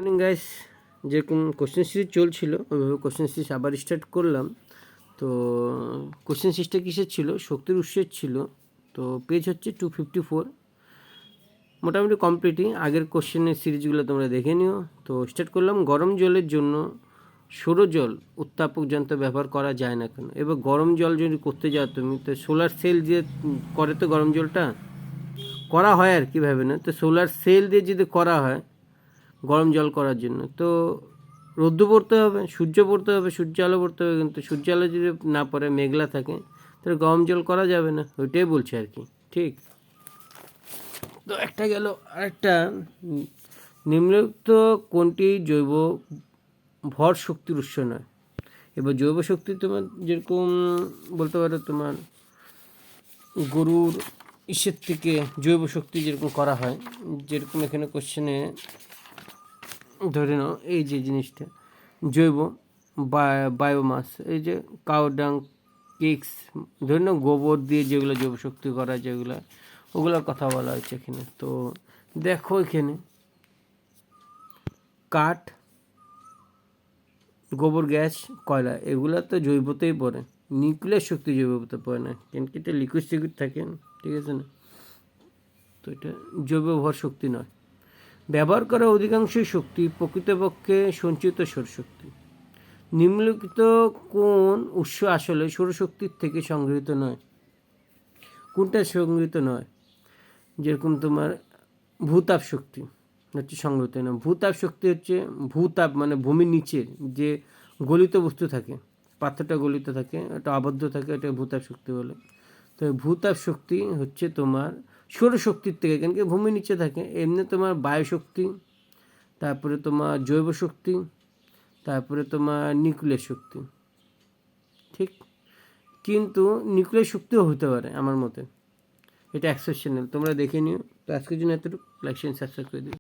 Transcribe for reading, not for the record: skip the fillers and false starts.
Morning guys, যেরকম question series চলছিল ওইভাবে কোশ্চেন সিরিজ আবার স্টার্ট করলাম। তো কোশ্চেন সিরিজটা কিসের ছিল? শক্তির উৎসের ছিল। তো পেজ হচ্ছে 254, মোটামুটি কমপ্লিটই। আগের কোশ্চেনের সিরিজগুলো তোমরা দেখে নিও। তো স্টার্ট করলাম। গরম জলের জন্য সৌর জল উত্তাপক যন্ত্র ব্যবহার করা যায় না কেন? এবার গরম জল যদি করতে যাও তুমি, তো সোলার সেল দিয়ে করে তো গরম জলটা করা হয় আর কীভাবে না, তো সোলার সেল দিয়ে যদি করা হয় গরম জল করার জন্য, তো রোদ্দু পড়তে হবে, সূর্য পড়তে হবে, সূর্য আলো পড়তে হবে। কিন্তু সূর্য আলো যদি না পড়ে, মেঘলা থাকে, তাহলে গরম জল করা যাবে না। ওইটাই বলছে আর কি। ঠিক তো একটা গেল। আরেকটা, নিম্নলিখিত কোনটি জৈব ভর শক্তির উৎস নয়? এবার জৈব শক্তি তোমার যেরকম বলতে পারো, তোমার গরুর ইসের থেকে জৈব শক্তি যেরকম করা হয়, যেরকম এখানে কোশ্চেনে ধরে নাও এই যে জিনিসটা জৈব বায়োমাস, এই যে কাউডাং কেক্স, ধরে নাও গোবর দিয়ে যেগুলো জৈব শক্তি করা, যেগুলো ওগুলোর কথা বলা হয়েছে এখানে। তো দেখো এখানে কাঠ, গোবর গ্যাস, কয়লা, এগুলো তো জৈবতেই পড়ে। নিউক্লিয়ার শক্তি জৈবতে পড়ে না, কেন কি এটা লিকুইড সিকুইড থাকে, ঠিক আছে না? তো এটা জৈব ভর শক্তি নয়। ব্যবহার করা অধিকাংশই শক্তি প্রকৃতপক্ষে সঞ্চিত সৌরশক্তি। নিম্নলিখিত কোন উৎস আসলে সৌরশক্তির থেকে সংগৃহীত নয়? কোনটা সংগৃহীত নয়? যেরকম তোমার ভূতাপ শক্তি হচ্ছে সংগৃহীত না। ভূতাপ শক্তি হচ্ছে, ভূতাপ মানে ভূমির নিচের যে গলিত বস্তু থাকে, পাথরটা গলিত থাকে, এটা আবদ্ধ থাকে, এটা ভূতাপ শক্তি বলে। তো ভূতাপ শক্তি হচ্ছে তোমার সৌরশক্তির থেকে, কেন কি ভূমির নিচে থাকে। এমনি তোমার বায়ুশক্তি, তারপরে তোমার জৈব শক্তি, তারপরে তোমার নিউক্লিয়ার শক্তি, ঠিক। কিন্তু নিউক্লিয়ার শক্তিও হতে পারে আমার মতে, এটা এক্সেপশনাল। তোমরা দেখে নিও। তো আজকের জন্য এতটুকু। লাইক শেয়ার সাবস্ক্রাইব করে দিও।